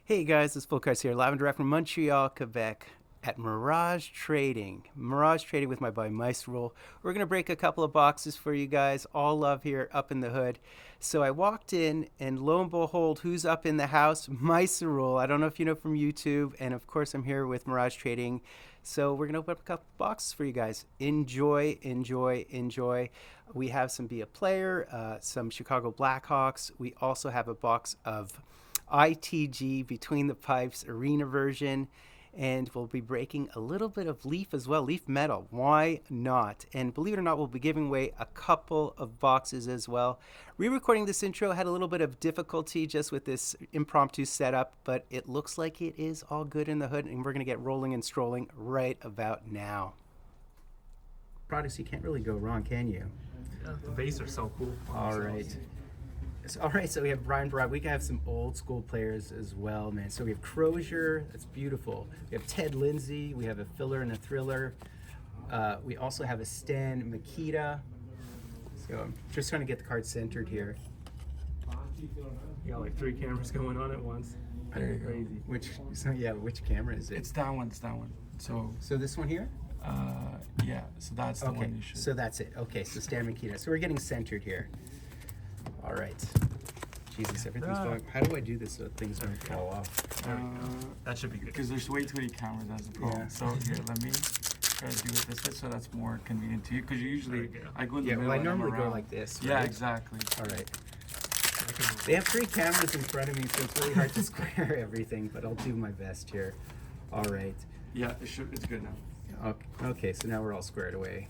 Hey guys, it's Fultoncards here, live and direct from Montreal, Quebec at Mirage Trading. Mirage Trading with my buddy Maestro. We're going to break a couple of boxes for you guys. All love here up in the hood. So I walked in and lo and behold, who's up in the house? Maestro. I don't know if you know from YouTube. And of course, I'm here with Mirage Trading. So we're going to open up a couple boxes for you guys. Enjoy, enjoy, enjoy. We have some Be a Player, some Chicago Blackhawks. We also have a box of ITG Between the Pipes Arena version, and we'll be breaking a little bit of Leaf as well, Leaf Metal. Why not? And believe it or not, we'll be giving away a couple of boxes as well. Re-recording this intro had a little bit of difficulty just with this impromptu setup, but it looks like it is all good in the hood, and we're going to get rolling and strolling right about now. Products you can't really go wrong, can you? Yeah, the base are so cool. All right. All right, so we have Brian Broad. We have some old school players as well, man. So we have Crozier, that's beautiful. We have Ted Lindsay. We have a filler and a thriller. We also have a Stan Mikita. So I'm just trying to get the card centered here. You got like 3 cameras going on at once. There you go. Crazy. Which camera is it? It's that one. It's that one. So this one here? Yeah. So that's the Okay, one you should. so that's it. Okay, so Stan Mikita. So we're getting centered here. All right. Jesus, everything's falling. How do I do this so things don't fall off? That should be good. Because there's way too many cameras. That's the problem. Yeah. So here, let me try to do it this way, so that's more convenient to you. Because usually There we go. I go in the Yeah, middle. well, I and I'm normally go around. like this. Yeah, right? exactly. All right. I can move They have 3 cameras in front of me, so it's really hard to square everything, but I'll do my best here. All right. Yeah, it's good now. Okay, so now we're all squared away.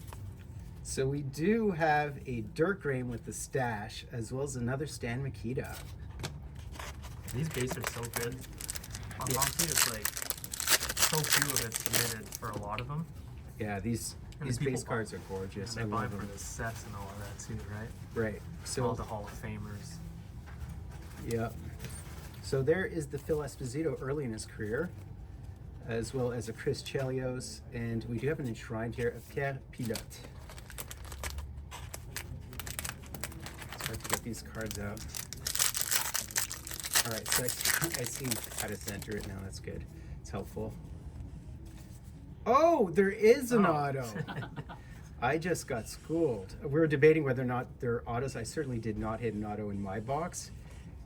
So we do have a Dirk Graham with the stash, as well as another Stan Mikita. These bases are so good. Honestly, it's like so few of it submitted for a lot of them. Yeah, these And the base people cards are gorgeous. And I they buy love for them. the sets and all of that too, right? Right. All So the Hall of Famers. yeah. So there is the Phil Esposito early in his career, as well as a Chris Chelios, and we do have an enshrined here of Pierre Pilote. It's hard to get these cards out. All right, so I see how to center it now. That's good. It's helpful. Oh, there is an auto. I just got schooled. We were debating whether or not there are autos. I certainly did not hit an auto in my box.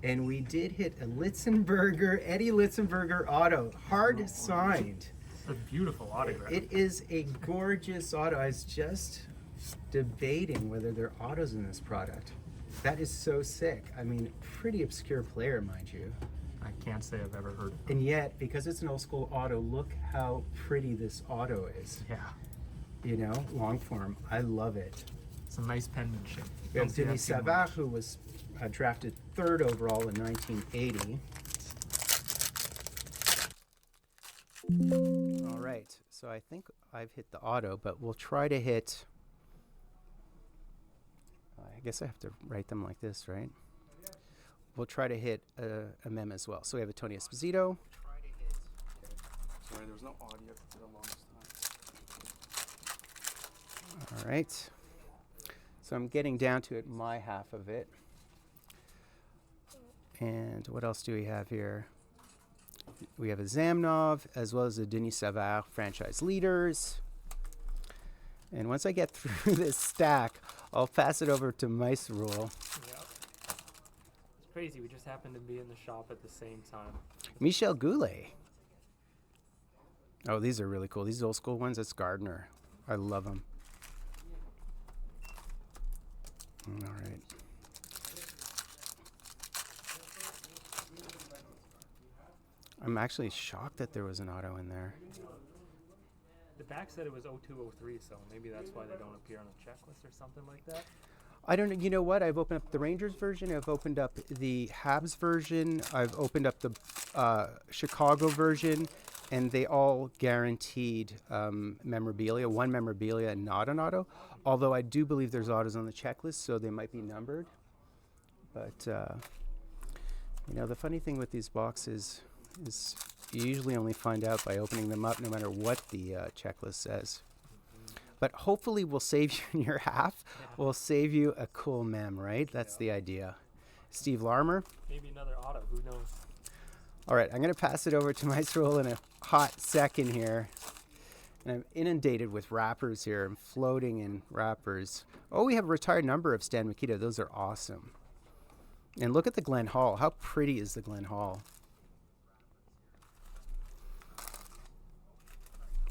And we did hit a Eddie Litzenberger auto, hard signed. It's a beautiful autograph. It is a gorgeous auto. I was just debating whether there are autos in this product. That is so sick. I mean, pretty obscure player, mind you. I can't say I've ever heard of them. And yet, because it's an old school auto, look how pretty this auto is. Yeah. You know, long form. I love it. It's a nice penmanship. We have Don't see that Denis too Savard, much. who was drafted 3rd overall in 1980. All right, so I think I've hit the auto, but we'll try to hit. I guess I have to write them like this, right? We'll try to hit a mem as well. So we have a Tony Esposito. Sorry, there was no audio for the longest time. All right. So I'm getting down to it, my half of it. And what else do we have here? We have a Zamnov, as well as a Denis Savard franchise leaders. And once I get through this stack, I'll pass it over to Maestro. Yeah. It's crazy. We just happened to be in the shop at the same time. Michel Goulet. Oh, these are really cool. These old school ones, that's Gardner. I love them. All right. I'm actually shocked that there was an auto in there. The back said it was 0203, so maybe that's why they don't appear on the checklist or something like that. I don't know. You know what? I've opened up the Rangers version. I've opened up the Habs version. I've opened up the Chicago version, and they all guaranteed memorabilia. One memorabilia and not an auto. Although I do believe there's autos on the checklist, so they might be numbered. But you know, the funny thing with these boxes is you usually only find out by opening them up, no matter what the checklist says. But hopefully we'll save you in your half. Yeah. We'll save you a cool mem, right? That's the idea. Steve Larmer. Maybe another auto. Who knows? All right, I'm going to pass it over to Maestro in a hot second here. And I'm inundated with wrappers here. I'm floating in wrappers. Oh, we have a retired number of Stan Mikita. Those are awesome. And look at the Glen Hall. How pretty is the Glen Hall?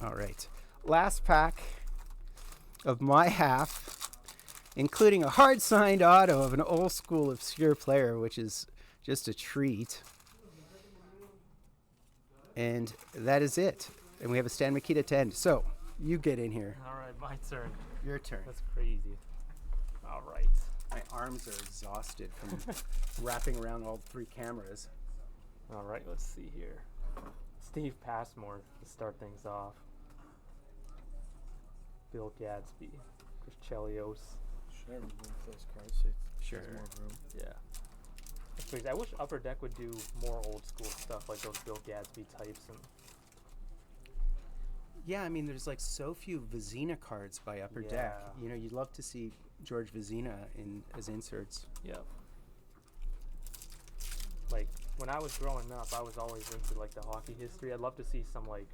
All right. Last pack of my half, including a hard-signed auto of an old-school obscure player, which is just a treat. And that is it. And we have a Stan Mikita to end. So, you get in here. All right, my turn. Your turn. That's crazy. All right. My arms are exhausted from wrapping around all three cameras. All right, let's see here. Steve Passmore to start things off. Bill Gadsby. Chris Chelios. Should I remove those cards so Sure. there's more room? Yeah. That's crazy. I wish Upper Deck would do more old school stuff like those Bill Gadsby types. And Yeah, I mean, there's like so few Vizina cards by Upper Deck. Yeah. You know, you'd love to see George Vizina as inserts. Yep. Like when I was growing up, I was always into like the hockey history. I'd love to see some like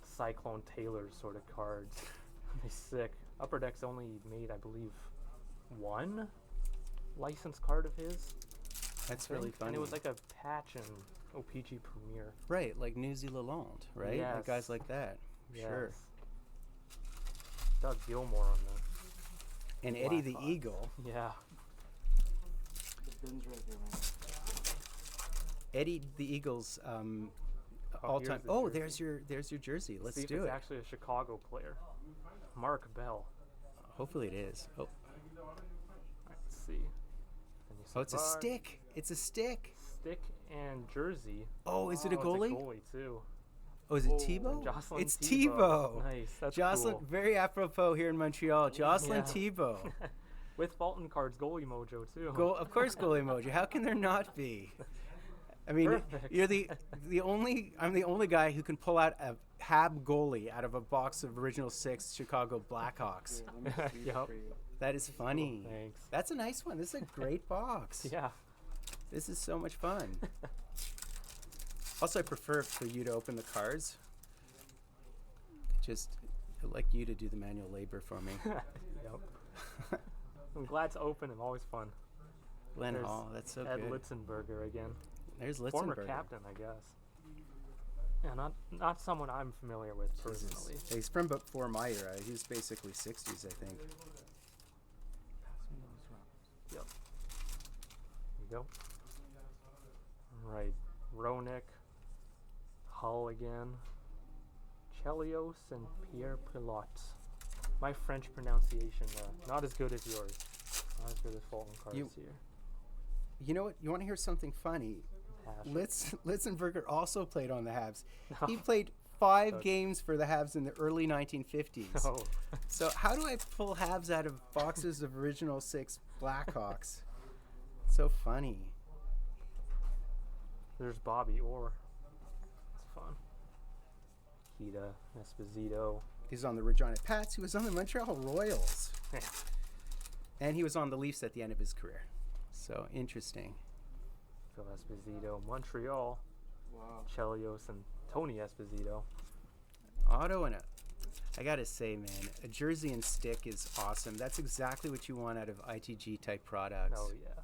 Cyclone Taylor sort of cards. They're sick. Upper Deck's only made, I believe, one licensed card of his. That's I really think, funny. And it was like a patch in OPG Premier. Right, like Newsy Lalonde, right? Yes. Like guys like that. Sure. Yes. Doug Gilmore on the And Eddie the Blackhawks. Eagle. Yeah. The bin's right here, man. Eddie the Eagle's all time. here's the Oh, jersey. there's your jersey. Let's See if do it's it. actually a Chicago player. Mark Bell. Hopefully it is. Oh, Let's see. And you oh, it's a survive. stick. It's a stick. Stick and jersey. Oh, is it a Oh, goalie? It's a goalie too. Oh, is it Tebow? Jocelyn It's Tebow. Tebow. Nice. That's Jocelyn, cool. very apropos here in Montreal. Jocelyn Yeah. Tebow. With Fultoncards goalie mojo too. Of course, goalie emoji. How can there not be? I mean, Perfect. you're the only. I'm the only guy who can pull out a Hab goalie out of a box of original 6 Chicago Blackhawks. Here, let me see Yup. for you. That is funny. Thanks. That's a nice one. This is a great box. Yeah. This is so much fun. Also, I prefer for you to open the cards. Just I'd like you to do the manual labor for me. Yep. I'm glad to open them. Always fun. Glenn There's Hall, that's so Ed good. Litzenberger again. There's Former Litzenberger. captain, I guess. Yeah, not someone I'm familiar with personally. He's from before my era. He was basically 60s, I think. Pass me those wrappers. Yep. There you go. All right. Roenick. Hull again. Chelios and Pierre Pilote. My French pronunciation, not as good as yours. Not as good as Fultoncards You- here. You know what? You want to hear something funny? Hash. Litzenberger also played on the Habs. He played 5 games for the Habs in the early 1950s. Oh. So how do I pull Habs out of boxes of original 6 Blackhawks? So funny. There's Bobby Orr. That's fun. Kita, Esposito. He's on the Regina Pats. He was on the Montreal Royals. And he was on the Leafs at the end of his career. So interesting. Phil Esposito. Montreal. Wow. Chelios and Tony Esposito. Auto and I gotta say, man, a jersey and stick is awesome. That's exactly what you want out of ITG type products. Oh, yeah.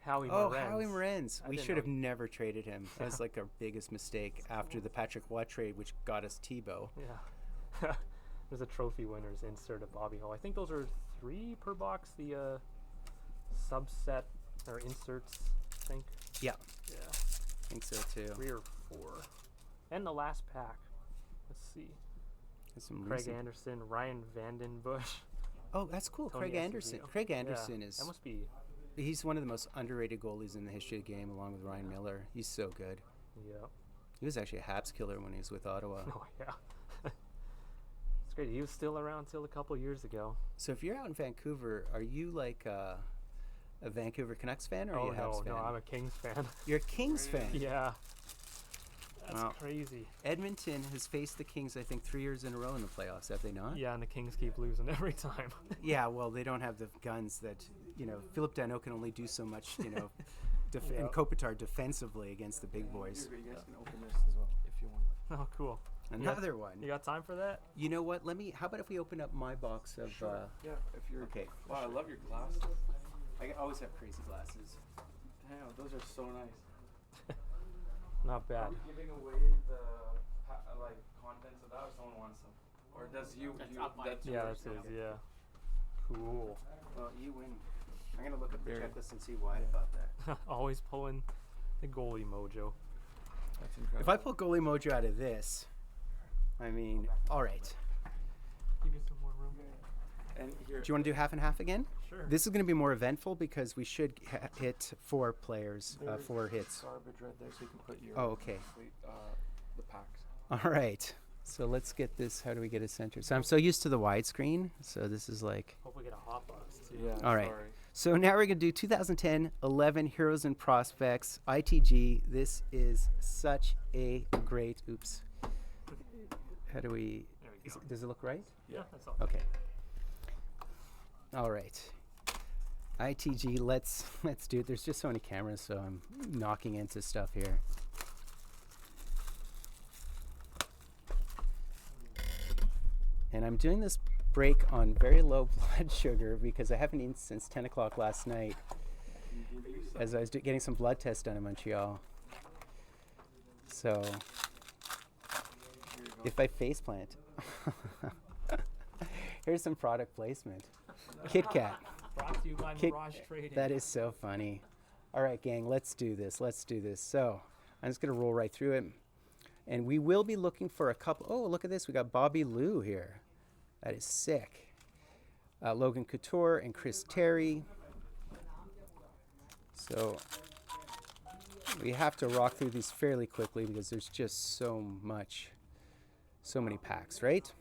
Howie Oh, Morenz. Howie Morenz. I We didn't should know- have never traded him. That was like our biggest mistake after the Patrick Watt trade, which got us Tebow. Yeah. There's a trophy winners insert of Bobby Hall. I think those are 3 per box, the subset or inserts, I think. Yeah, Yeah. I think so too. 3 or 4. And the last pack. Let's see. There's some Craig recent- Anderson, Ryan Vandenbush. Oh, that's cool. Tony Craig Anderson. Esposito. Craig Yeah, Anderson is. That must be. He's one of the most underrated goalies in the history of the game, along with Ryan Miller. He's so good. Yeah. He was actually a Habs killer when he was with Ottawa. Oh, yeah. It's great. He was still around till a couple years ago. So if you're out in Vancouver, are you like a Vancouver Canucks fan or are Oh, you a Habs no, fan? I'm a Kings fan. You're a Kings fan. Yeah. That's Wow. crazy. Edmonton has faced the Kings, I think, 3 years in a row in the playoffs, have they not? Yeah, and the Kings keep losing every time. Yeah, well, they don't have the guns that, Philip Danault can only do so much, and Yep. Kopitar defensively against the big boys. Here, you guys can open this as well if you want. Oh, cool. Another one. You got time for that? You know what? How about if we open up my box of? Yeah, if you're. Okay. Wow, I love your glasses. I always have crazy glasses. Damn, those are so nice. Not bad. Are we giving away the like contents of that, or someone wants them, or does you? That's you not mine. that's Yeah, yours? that's it. Okay. Yeah. Cool. Well, you win. I'm gonna look up the Very- checklist and see why I thought that. Always pulling the goalie mojo. That's incredible. If I pull goalie mojo out of this, I mean, all right. Give you some more room. And here, Do you want to do half and half again? Sure. This is going to be more eventful because we should hit 4 players, there's 4 hits. garbage right there, so you can put your. Oh, okay. The packs. All right. So let's get this. How do we get it centered? So I'm so used to the widescreen. So this is like. Hope we get a hot box too. Yeah. All right. Sorry. So now we're going to do 2010 11 Heroes and Prospects ITG. This is such a great. Oops. How do we. There we go. Does it look right? Yeah, that's all. Okay. All right. ITG, let's do it. There's just so many cameras, so I'm knocking into stuff here. And I'm doing this break on very low blood sugar because I haven't eaten since 10 o'clock last night as I was getting some blood tests done in Montreal. So if I faceplant, here's some product placement. Kit Kat. Brought to you by Kick- Mirage Trading. That is so funny. All right, gang, let's do this. Let's do this. So I'm just going to roll right through it. And we will be looking for a couple. Oh, look at this. We got Bobby Lou here. That is sick. Logan Couture and Chris Terry. So we have to rock through these fairly quickly because there's just so many packs, right?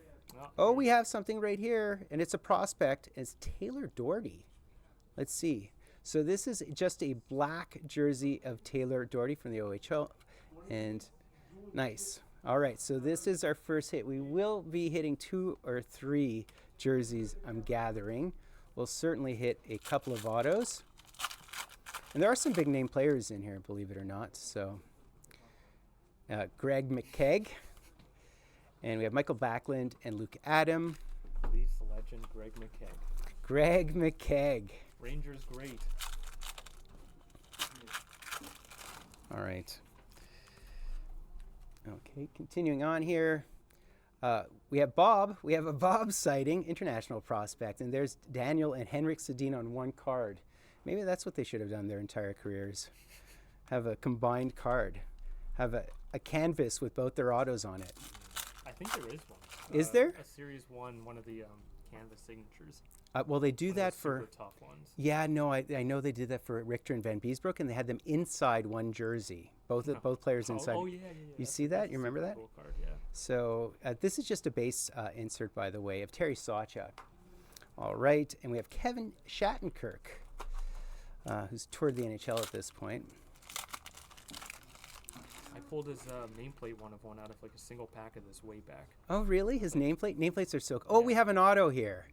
Oh, we have something right here, and it's a prospect. It's Taylor Doherty. Let's see. So this is just a black jersey of Taylor Doherty from the OHL, and nice. All right, so this is our first hit. We will be hitting 2 or 3 jerseys, I'm gathering. We'll certainly hit a couple of autos. And there are some big name players in here, believe it or not. So Greg McKegg. And we have Michael Backlund and Luke Adam. Leafs legend Greg McKegg. Greg McKegg. Rangers great. All right. Okay, continuing on here. We have Bob. We have a Bob sighting, international prospect. And there's Daniel and Henrik Sedin on one card. Maybe that's what they should have done their entire careers. Have a combined card. Have a canvas with both their autos on it. I think there is one. Is there? A Series 1, one of the canvas signatures. Well, they do One of that those for... super tough ones. Yeah, no, I know they did that for Richter and Van Beesbrook, and they had them inside one jersey. Both players inside. Oh, yeah. You see that? You remember That's a that? cool card, yeah. So this is just a base insert, by the way, of Terry Sawchuk. All right, and we have Kevin Shattenkirk, who's toured the NHL at this point. I pulled his nameplate one out of like a single pack of this way back. Oh, really? His nameplate? Nameplates are so... Oh, we have an auto here.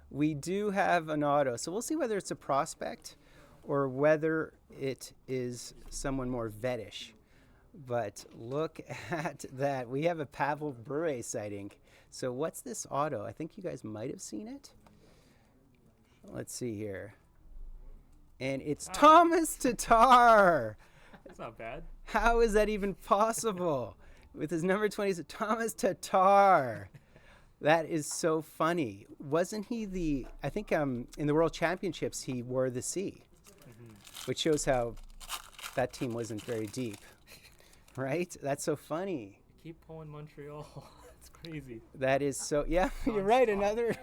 We do have an auto. So we'll see whether it's a prospect or whether it is someone more vetish. But look at that. We have a Pavel Bure sighting. So what's this auto? I think you guys might have seen it. Let's see here. And it's Thomas Tatar. That's not bad. How is that even possible? With his number 20, Thomas Tatar. That is so funny. Wasn't he I think in the World Championships, he wore the C, which shows how that team wasn't very deep, right? That's so funny. Keep pulling Montreal. It's crazy. That is so, yeah, you're right. Another.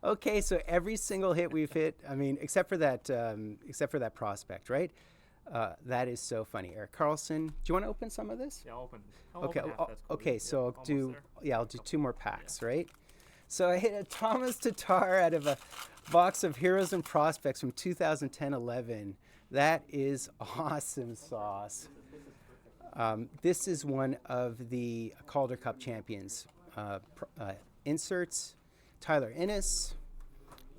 Okay, so every single hit we've hit, I mean, except for that prospect, right? That is so funny. Eric Carlson. Do you want to open some of this? Yeah, I'll open. Okay. Open half, that's cool. Okay. Yeah, So I'll almost do. there. I'll do 2 more packs, right? So I hit a Thomas Tatar out of a box of Heroes and Prospects from 2010-11. That is awesome sauce. This is one of the Calder Cup champions. Inserts, Tyler Innes,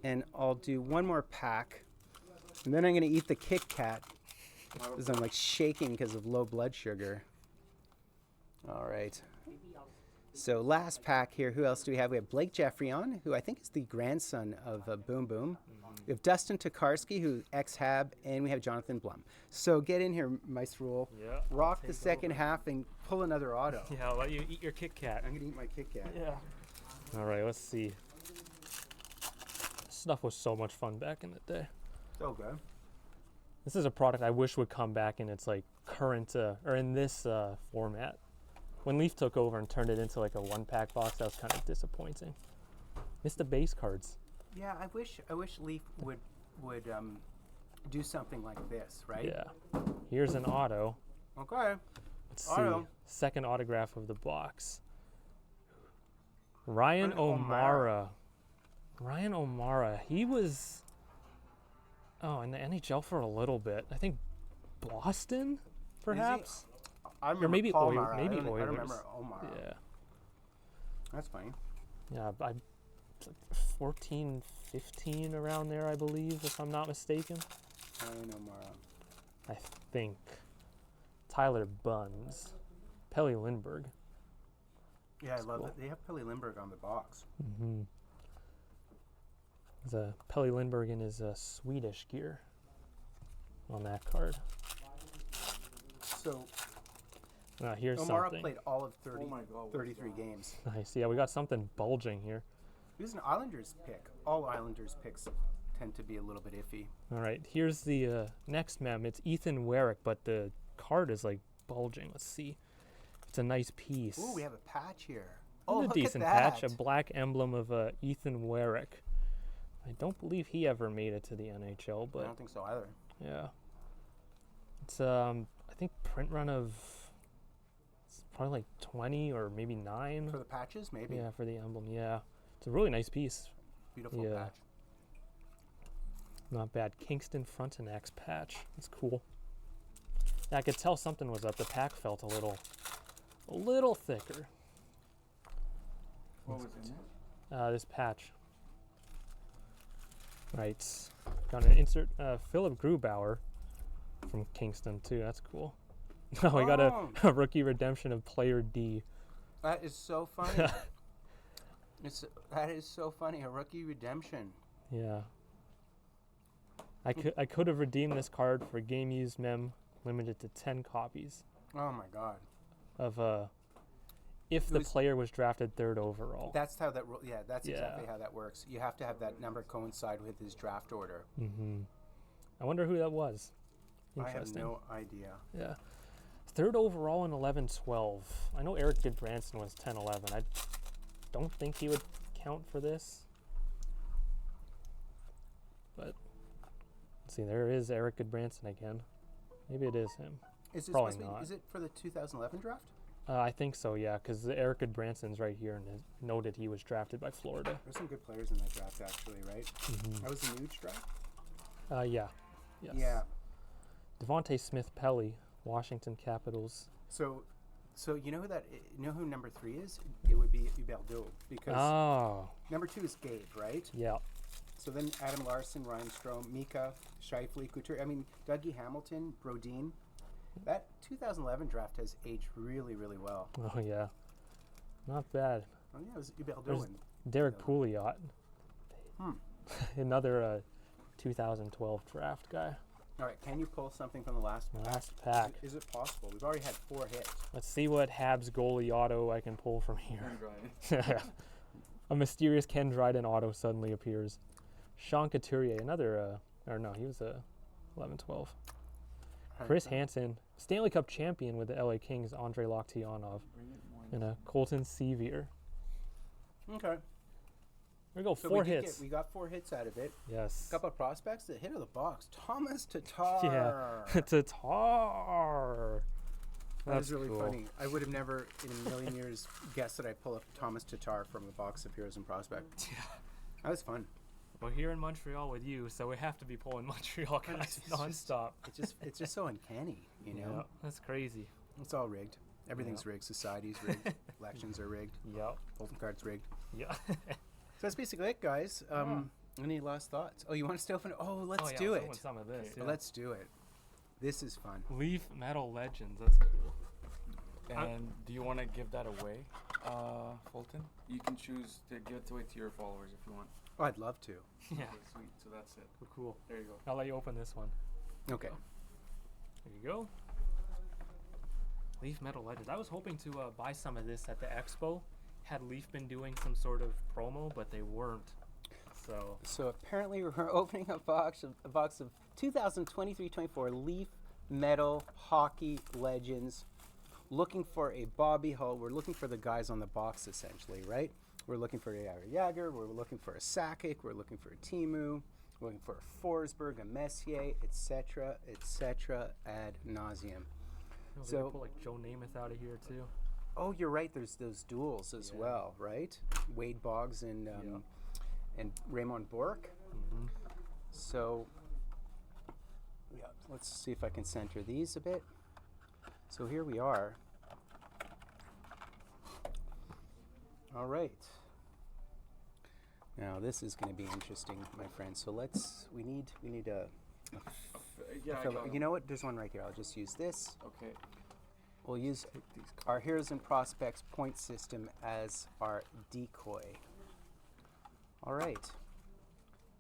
and I'll do 1 more pack, and then I'm going to eat the Kit Kat Because I'm like shaking because of low blood sugar. All right. So last pack here, who else do we have? We have Blake Jeffrey on, who I think is the grandson of Boom Boom. We have Dustin Tokarski, who ex-Hab, and we have Jonathan Blum. So get in here, Maestro. Yeah. Rock the second half and pull another auto. Yeah, I'll let you eat your Kit Kat. I'm going to eat my Kit Kat. Yeah. All right, let's see. This stuff was so much fun back in the day. So good. This is a product I wish would come back in its like current or in this format. When Leaf took over and turned it into like a one-pack box, that was kind of disappointing. Missed the base cards. Yeah, I wish Leaf would do something like this, right? Yeah. Here's an auto. Okay. Let's Auto. see. Second autograph of the box. Ryan O'Mara. O'Mara. Ryan O'Mara. He was in the NHL for a little bit. I think Boston, perhaps. I remember maybe Paul Oil- Mara. maybe I Oilers. remember Omar. Yeah. That's funny. Yeah, I 14, 15 around there, I believe, if I'm not mistaken. Ryan O'Mara. I think. Tyler Buns. Pelle Lindbergh. Yeah, I love cool. it. They have Pelle Lindbergh on the box. Mm-hmm. There's a Pelle Lindbergh in his Swedish gear on that card. So Here's O'Mara something. played all of 30, Oh my God, 33 games. Nice. Yeah, we got something bulging here. He was an Islanders pick. All Islanders picks tend to be a little bit iffy. All right, here's the next mem. It's Ethan Werrick, but the card is like bulging. Let's see. It's a nice piece. Ooh, we have a patch here. And Oh, a look decent at that. patch, a black emblem of Ethan Werrick. I don't believe he ever made it to the NHL, I but don't think so either. yeah. It's I think print run of it's probably like 20 or maybe 9. For the patches, maybe. Yeah, for the emblem. Yeah. It's a really nice piece. Beautiful Yeah. patch. Not bad. Kingston Frontenac patch. That's cool. Yeah, I could tell something was up. The pack felt a little thicker. What was in it? This patch. Right. Got an insert Philip Grubauer from Kingston too. That's cool. Oh, we got Oh. a rookie redemption of player D. That is so funny. That is so funny. A rookie redemption. Yeah. I could have redeemed this card for game used mem, limited to 10 copies Oh my God. of if It the was- player was drafted 3rd overall. That's how that. Yeah, that's Yeah. exactly how that works. You have to have that number coincide with his draft order. Mm-hmm. I wonder who that was. I have Interesting. no idea. Yeah. 3rd overall in 11-12. I know Eric Goodbranson was 10-11. I don't think he would count for this. But let's see, there is Eric Goodbranson again. Maybe it is him. Is this Probably supposed to be- not. Is it for the 2011 draft? I think so, yeah, because Eric Goodbranson's right here and it noted he was drafted by Florida. There's some good players in that draft, actually, right? Mm-hmm. That was a huge draft. Yeah. Yes. Yeah. Devontae Smith-Pelly, Washington Capitals. So you know who number 3 is? It would be Ubeldo because Oh, number 2 is Gabe, right? yeah. So then Adam Larson, Ryan Strome, Mika, Scheifele, Couture. I mean, Dougie Hamilton, Brodin. That 2011 draft has aged really, really well. Oh, yeah. Not bad. Oh yeah, it was Ubeldo. There's and Derek Pouliot. Hmm. Another 2012 draft guy. All right, can you pull something from the last Last pack. Is it possible? We've already had 4 hits. Let's see what Habs goalie auto I can pull from here. Dryden. A mysterious Ken Dryden auto suddenly appears. Sean Couturier, another, he was a 11-12. Chris Hansen, Stanley Cup champion with the LA Kings, Andrei Loktionov, and a Colton Sevier. Okay. There we go, So 4 hits. we got 4 hits out of it. Yes. A couple of prospects. The hit of the box. Thomas Tatar. Yeah. Tatar. That That's is really cool. funny. I would have never in a million years guessed that I'd pull up Thomas Tatar from the box of Heroes and Prospect. Yeah. That was fun. We're here in Montreal with you, so we have to be pulling Montreal guys It's just- nonstop. It's just so uncanny, you know. Yeah, that's crazy. It's all rigged. Everything's rigged. Society's rigged. Elections are rigged. Yep. Fultoncards rigged. Yeah. So that's basically it, guys. Any last thoughts? Oh, you want us to open it? Oh, let's do it. Some of this. Let's do it. This is fun. Leaf Metal Legends. That's cool. And do you want to give that away, Fulton? You can choose to give it away to your followers if you want. Oh, I'd love to. Yeah. Okay, sweet. So that's it. Cool. There you go. I'll let you open this one. Okay. There you go. Leaf Metal Legends. I was hoping to buy some of this at the expo. Had Leaf been doing some sort of promo, but they weren't. So apparently we're opening a box of 2023-24 Leaf Metal Hockey Legends. Looking for a Bobby Hull. We're looking for the guys on the box essentially, right? We're looking for a Jagr. We're looking for a Sakic. We're looking for a Timu. We're looking for a Forsberg, a Messier, etc., ad nauseum. so pull like Joe Namath out of here too. Oh, you're right. There's those duels as Yeah. well, right? Wade Boggs and Raymond Bourque. Mm-hmm. So, yeah, let's see if I can center these a bit. So here we are. All right. Now this is going to be interesting, my friends. So we need a Yeah, I filler. got 'em. You know what? There's one right here. I'll just use this. Okay. We'll use Take these our Heroes and Prospects point system as our decoy. All right.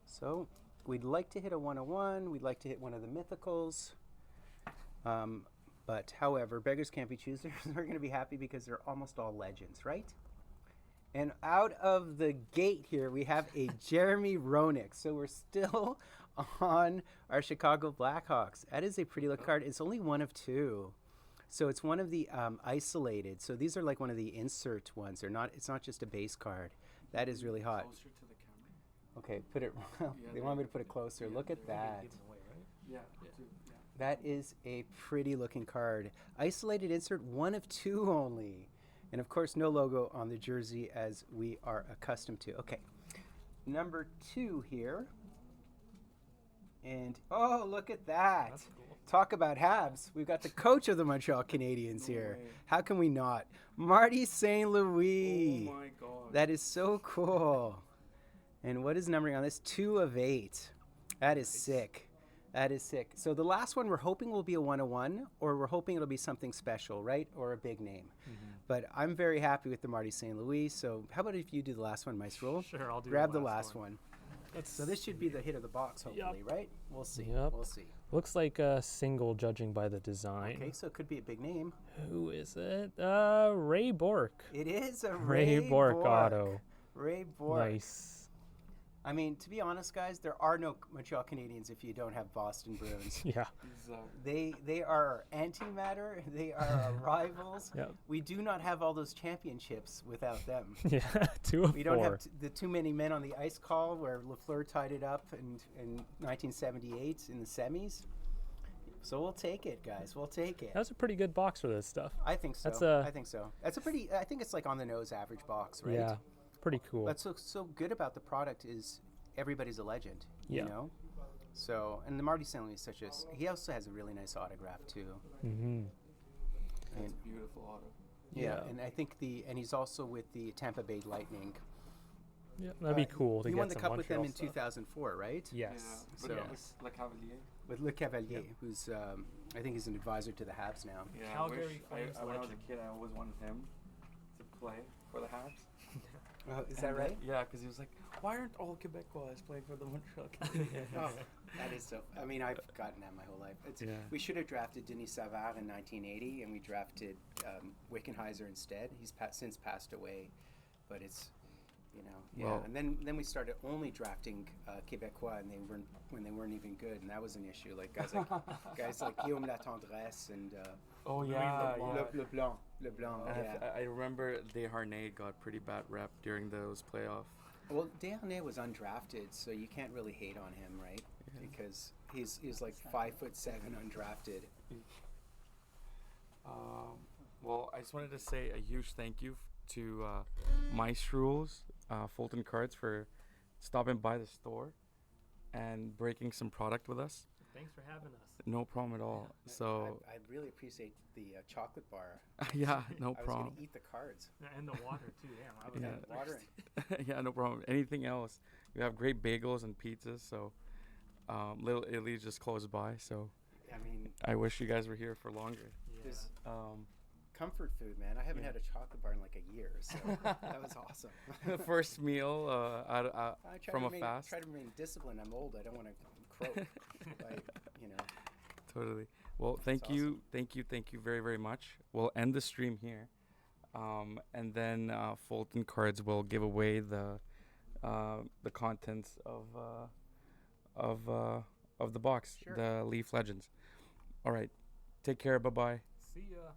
So we'd like to hit a 101. We'd like to hit one of the mythicals. But however, beggars can't be choosers. We're going to be happy because they're almost all legends, right? And out of the gate here, we have a Jeremy Roenick. So we're still on our Chicago Blackhawks. That is a pretty look card. It's only one of two. So it's one of the isolated. So these are like one of the insert ones. They're not. It's not just a base card. That is really hot. Closer to the camera. Okay, put it. They want me to put it closer. Yeah, Look at there. that. Yeah. That is a pretty looking card. Isolated insert, one of two only. And of course, no logo on the jersey as we are accustomed to. Okay, number 2 here. And oh, look at that. That's cool. Talk about Habs. We've got the coach of the Montreal Canadiens No here. way. How can we not? Marty St. Louis. Oh my god. That is so cool. And what is numbering on this? 2 of 8. That is sick. That is sick. So the last one we're hoping will be a 101, or we're hoping it'll be something special, right? Or a big name. Mm-hmm. But I'm very happy with the Marty St. Louis. So how about if you do the last one, Maestro? Sure, I'll do Grab the last one. Let's So this should be the hit of the box, hopefully, right? We'll see. Yep. We'll see. Looks like a single, judging by the design. Okay, so it could be a big name. Who is it? Ray Bourque. It is a Ray Bourque auto. Ray Bourque. Nice. I mean, to be honest, guys, there are no Montreal Canadiens if you don't have Boston Bruins. Yeah. He's, They are our antimatter. They are our rivals. Yep. We do not have all those championships without them. Yeah. 2 of 4. We don't have the too many men on the ice call where Lafleur tied it up in 1978 in the semis. So we'll take it, guys. We'll take it. That's a pretty good box for this stuff. I think so. That's a- I think so. That's a pretty. I think it's like on the nose average box, right? Yeah. Pretty cool. What's so good about the product is everybody's a legend. Yeah. You know. So and the Marty St. Louis is such a. He also has a really nice autograph too. Mm-hmm. that's a beautiful auto. Yeah, Yeah. and I think and he's also with the Tampa Bay Lightning. Yeah, that'd be cool to He get won the some cup with them in Montreal stuff. 2004, right? Yes. Yeah, So- but Yes. Le Cavalier. With Le Cavalier, who's I think he's an advisor to the Habs now. Yeah, Calgary I wish Flames when I was a legend. kid, I always wanted him to play for the Habs. Is that And right? Yeah, because he was like, why aren't all Quebecois playing for the Montreal Canadiens? Oh, that is so. I mean, I've gotten that my whole life. Yeah. We should have drafted Denis Savard in 1980, and we drafted Wickenheiser instead. He's since passed away, but it's, you know, yeah. Well- And then we started only drafting Quebecois, and they weren't even good, and that was an issue. Like guys like Guillaume Latendresse and Oh Louis yeah, LeBlanc. yeah. LeBlanc. And Yeah. I remember Desharnais got pretty bad rep during those playoffs. Well, Desharnais was undrafted, so you can't really hate on him, right? Yeah. Because he's like 5'7" undrafted. Well, I just wanted to say a huge thank you to Maestro's Fultoncards for stopping by the store and breaking some product with us. Thanks for having us. No problem at all. So I really appreciate the chocolate bar. yeah, no I was problem. gonna eat the cards. And the water too. Damn, I was Yeah. Water. Yeah, no problem. Anything else? We have great bagels and pizzas. So Little Italy just close by. So I mean, I wish you guys were here for longer. Yeah. Just Um, comfort food, man. I haven't Yeah. had a chocolate bar in like a year, so that was awesome. the first meal I try from to a fast. try to remain disciplined. I'm old. I don't want to croak. Like, you know. Totally. Well, thank That's you very, very much. We'll end the stream here, and then Fulton Cards will give away the contents of the box, Sure. the Leaf Legends. All right. Take care. Bye bye. See ya.